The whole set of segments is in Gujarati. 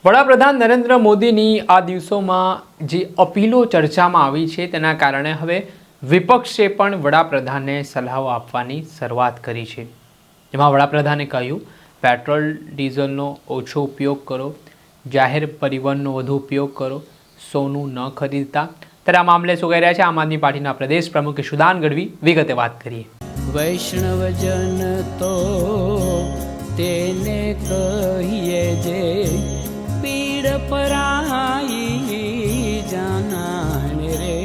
વડાપ્રધાન નરેન્દ્ર મોદીની આ દિવસોમાં જે અપીલો ચર્ચામાં આવી છે તેના કારણે હવે વિપક્ષે પણ વડાપ્રધાનને સલાહો આપવાની શરૂઆત કરી છે. જેમાં વડાપ્રધાને કહ્યું પેટ્રોલ ડીઝલનો ઓછો ઉપયોગ કરો, જાહેર પરિવહનનો વધુ ઉપયોગ કરો, સોનું ન ખરીદતા. ત્યારે આ મામલે શું કહી રહ્યા છે આમ આદમી પાર્ટીના પ્રદેશ પ્રમુખ ઈશુદાન ગઢવી, વિગતે વાત કરીએ. વૈષ્ણવજન તો તેને કહીએ જે પીડ પરાઈ જાનાને રે.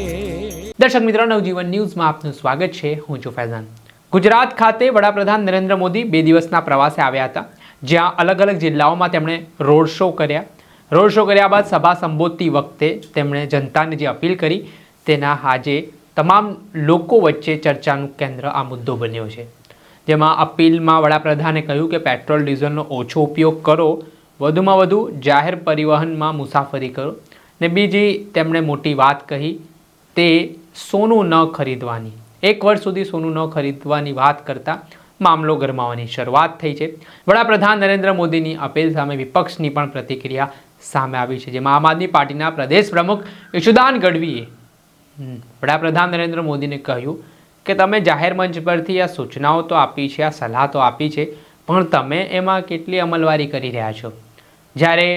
દર્શક મિત્રો, નવજીવન ન્યૂઝમાં આપનું સ્વાગત છે. હું છું ફૈઝાન. ગુજરાત ખાતે વડાપ્રધાન નરેન્દ્ર મોદી 2 દિવસના પ્રવાસે આવ્યા હતા, જ્યાં અલગ અલગ જિલ્લાઓમાં તેમણે રોડ શો કર્યા. રોડ શો કર્યા બાદ સભા સંબોધતી વખતે તેમણે જનતાને જે અપીલ કરી તેના આજે તમામ લોકો વચ્ચે ચર્ચાનું કેન્દ્ર આ મુદ્દો બન્યો છે. જેમાં અપીલમાં વડાપ્રધાને કહ્યું કે પેટ્રોલ ડીઝલનો ઓછો ઉપયોગ કરો, વધુમાં વધુ જાહેર પરિવહનમાં મુસાફરી કરો. ને બીજી તેમણે મોટી વાત કહી તે સોનું ન ખરીદવાની. 1 વર્ષ સુધી સોનું ન ખરીદવાની વાત કરતાં મામલો ગરમાવાની શરૂઆત થઈ છે. વડાપ્રધાન નરેન્દ્ર મોદીની અપીલ સામે વિપક્ષની પણ પ્રતિક્રિયા સામે આવી છે. જેમાં આમ આદમી પાર્ટીના પ્રદેશ પ્રમુખ ઈશુદાન ગઢવીએ વડાપ્રધાન નરેન્દ્ર મોદીને કહ્યું કે તમે જાહેર મંચ પરથી આ સૂચનાઓ તો આપી છે, આ સલાહ તો આપી છે, પણ તમે એમાં કેટલી અમલવારી કરી રહ્યા છો? જ્યારે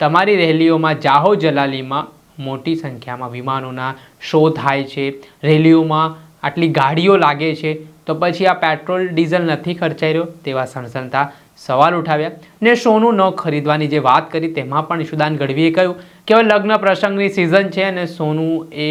તમારી રેલીઓમાં જાહો જલાલીમાં મોટી સંખ્યામાં વિમાનોના શો થાય છે, રેલીઓમાં આટલી ગાડીઓ લાગે છે, તો પછી આ પેટ્રોલ ડીઝલ નથી ખર્ચાઈ રહ્યો? તેવા સણસણતા સવાલ ઉઠાવ્યા. ને સોનું ન ખરીદવાની જે વાત કરી તેમાં પણ ઈશુદાન ગઢવીએ કહ્યું કે હવે લગ્ન પ્રસંગની સિઝન છે અને સોનું એ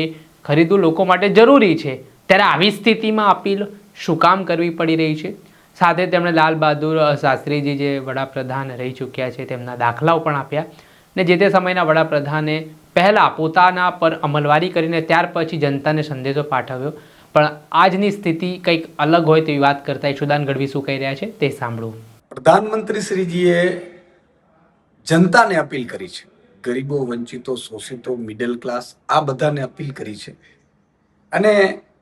ખરીદવું લોકો માટે જરૂરી છે. ત્યારે આવી સ્થિતિમાં અપીલ શું કામ કરવી પડી રહી છે? સાથે તેમણે લાલ બહાદુર શાસ્ત્રીજી જે વડાપ્રધાન રહી ચૂક્યા છે તેમના દાખલાઓ પણ આપ્યા. ને જે તે સમયના વડાપ્રધાને પહેલાં પોતાના પર અમલવારી કરીને ત્યાર પછી જનતાને સંદેશો પાઠવ્યો. પણ આજની સ્થિતિ કંઈક અલગ હોય તેવી વાત કરતા ઈશુદાન ગઢવી શું કહી રહ્યા છે તે સાંભળો. પ્રધાનમંત્રી શ્રીજીએ જનતાને અપીલ કરી છે, ગરીબો, વંચિતો, શોષિતો, મિડલ ક્લાસ, આ બધાને અપીલ કરી છે. અને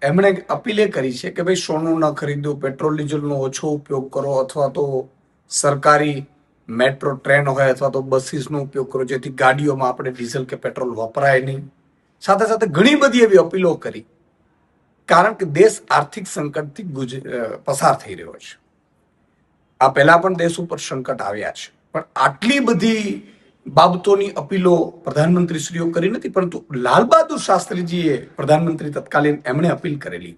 એમણે અપીલ એ કરી છે કે ભાઈ સોનું ન ખરીદો, પેટ્રોલ ડીઝલનો ઓછો ઉપયોગ કરો, અથવા તો સરકારી મેટ્રો ટ્રેન હોય અથવા તો બસીસનો ઉપયોગ કરો, જેથી ગાડીઓમાં આપણે ડીઝલ કે પેટ્રોલ વપરાય નહીં. સાથે સાથે ઘણી બધી એવી અપીલો કરી, કારણ કે દેશ આર્થિક સંકટથી પસાર થઈ રહ્યો છે. આ પહેલા પણ દેશ ઉપર સંકટ આવ્યા છે, પણ આટલી બધી બાબતોની અપીલો પ્રધાનમંત્રીશ્રીઓ કરી નથી. પરંતુ લાલ બહાદુર શાસ્ત્રીજીએ પ્રધાનમંત્રી તત્કાલીન એમણે અપીલ કરેલી,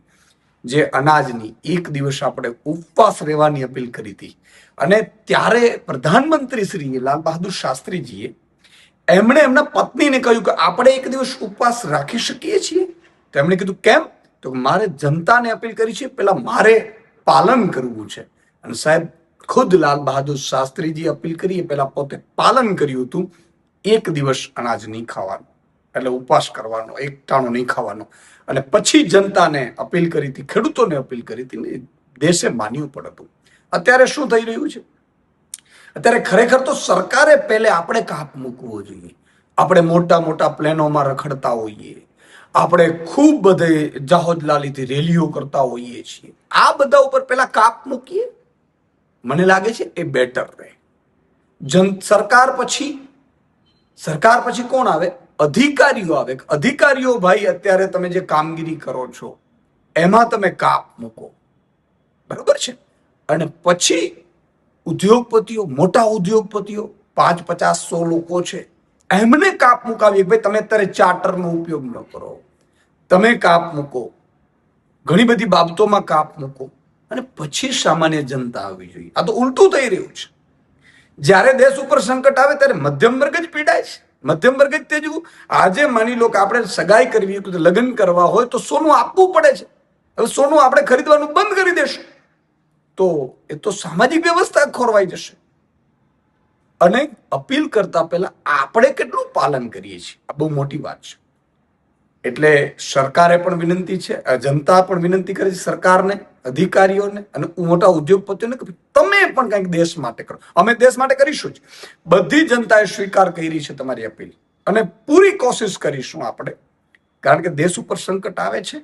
જે અનાજની 1 દિવસ આપણે ઉપવાસ રહેવાની અપીલ કરી હતી. અને ત્યારે પ્રધાનમંત્રી શ્રીએ લાલ બહાદુર શાસ્ત્રીજીએ એમણે એમના પત્નીને કહ્યું કે આપણે 1 દિવસ ઉપવાસ રાખી શકીએ છીએ? તો એમણે કીધું કેમ? તો મારે જનતાને અપીલ કરી છે, પેલા મારે પાલન કરવું છે. અને સાહેબ, ખુદ લાલ બહાદુર શાસ્ત્રીજી અપીલ કરી પહેલા પોતે પાલન કર્યું હતું. 1 દિવસ અનાજ નહીં ખાવાનું, એટલે ઉપવાસ કરવાનો, એકટાણું નહીં ખાવાનો. અને પછી જનતાને અપીલ કરી હતી, ખેડૂતોને અપીલ કરી હતી, દેશે માન્યું પણ હતું. અત્યારે શું થઈ રહ્યું છે? અત્યારે ખરેખર તો સરકારે પહેલે આપણે કાપ મૂકવો જોઈએ. આપણે મોટા મોટા પ્લેનોમાં રખડતા હોઈએ, આપણે ખૂબ બધે જાહોજલાલીથી રેલીઓ કરતા હોઈએ છીએ. આ બધા ઉપર પહેલા કાપ મૂકીએ, મને લાગે છે એ બેટર રહે. સરકાર પછી કોણ આવે? અધિકારીઓ આવે. અધિકારીઓ ભાઈ, અત્યારે તમે જે કામગીરી કરો છો એમાં તમે કાપ મૂકો, બરોબર છે? અને પછી ઉદ્યોગપતિઓ, મોટા ઉદ્યોગપતિઓ, 5, 50, 100 લોકો છે, એમને કાપ મુકાવીએ. ભાઈ તમે અત્યારે ચાર્ટરનો ઉપયોગ ન કરો, તમે કાપ મૂકો, ઘણી બધી બાબતોમાં કાપ મૂકો, અને પછી સામાન્ય જનતા આવવી જોઈએ. આ તો ઉલટું થઈ રહ્યું છે. જ્યારે દેશ ઉપર સંકટ આવે ત્યારે મધ્યમ વર્ગ જ પીડાય છે. મધ્યમ વર્ગ જ તેજવું. આજે માની લો કે આપણે સગાઈ કરવી, લગ્ન કરવા હોય તો સોનું આપવું પડે છે. હવે સોનું આપણે ખરીદવાનું બંધ કરી દેશું તો એ તો સામાજિક વ્યવસ્થા ખોરવાઈ જશે. અને અપીલ કરતા પહેલા આપણે કેટલું પાલન કરીએ છીએ, આ બહુ મોટી વાત છે. એટલે સરકારે પણ વિનંતી છે, જનતા પણ વિનંતી કરે છે સરકારને, અધિકારીઓને અને મોટા ઉદ્યોગપતિઓને કે તમે પણ કંઈક દેશ માટે કરો. અમે દેશ માટે કરીશું જ. બધી જનતાએ સ્વીકાર કરી છે તમારી અપીલ, અને પૂરી કોશિશ કરીશું આપણે. કારણ કે દેશ ઉપર સંકટ આવે છે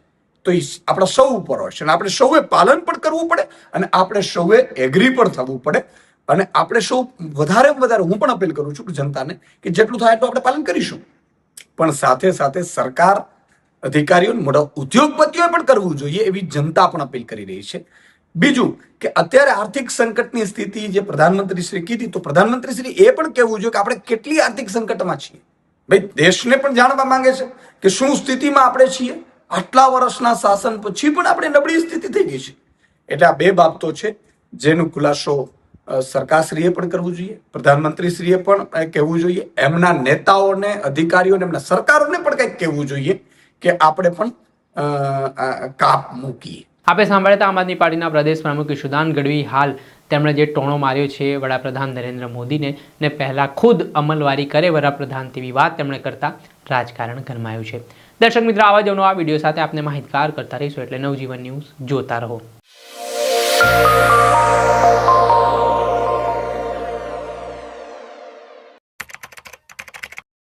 તો એ આપણા સૌ ઉપર હોય છે, અને આપણે સૌએ પાલન પણ કરવું પડે, અને આપણે સૌએ એગ્રી પણ થવું પડે. અને આપણે સૌ વધારે હું પણ અપીલ કરું છું કે જનતાને કે જેટલું થાય એટલું આપણે પાલન કરીશું, પણ સાથે સાથે સરકાર, અધિકારીઓ, મોટા ઉદ્યોગપતિઓએ પણ કરવું જોઈએ એવી જનતા પણ અપીલ કરી રહી છે. બીજું કે અત્યારે આર્થિક સંકટની સ્થિતિ જે પ્રધાનમંત્રી શ્રી કીધી, તો પ્રધાનમંત્રી શ્રી એ પણ કહેવું જોઈએ કે આપણે કેટલી આર્થિક સંકટમાં છીએ. ભાઈ, દેશને પણ જાણવા માંગે છે કે શું સ્થિતિમાં આપણે છીએ. આટલા વર્ષના શાસન પછી પણ આપણે નબળી સ્થિતિ થઈ ગઈ છે. એટલે આ બે બાબતો છે જેનો ખુલાસો સરકારશ્રીએ પણ કરવું જોઈએ, પ્રધાનમંત્રીશ્રીએ પણ કહેવું જોઈએ, એમના નેતાઓને, અધિકારીઓને, એમના સરકારોને પણ કંઈક કહેવું જોઈએ કે આપણે પણ કાપ મૂકીએ. આપે સાંભળ્યા આમ આદમી પાર્ટીના પ્રદેશ પ્રમુખ ઈશુદાન ગઢવી. હાલ તેમણે જે ટોણો માર્યો છે વડાપ્રધાન નરેન્દ્ર મોદીને, ને પહેલાં ખુદ અમલવારી કરે વડાપ્રધાન તેવી વાત તેમણે કરતા રાજકારણ ગરમાયું છે. દર્શક મિત્રો, આવા જ નવા વિડીયો સાથે આપને માહિતગાર કરતા રહીશું, એટલે નવજીવન ન્યૂઝ જોતા રહો.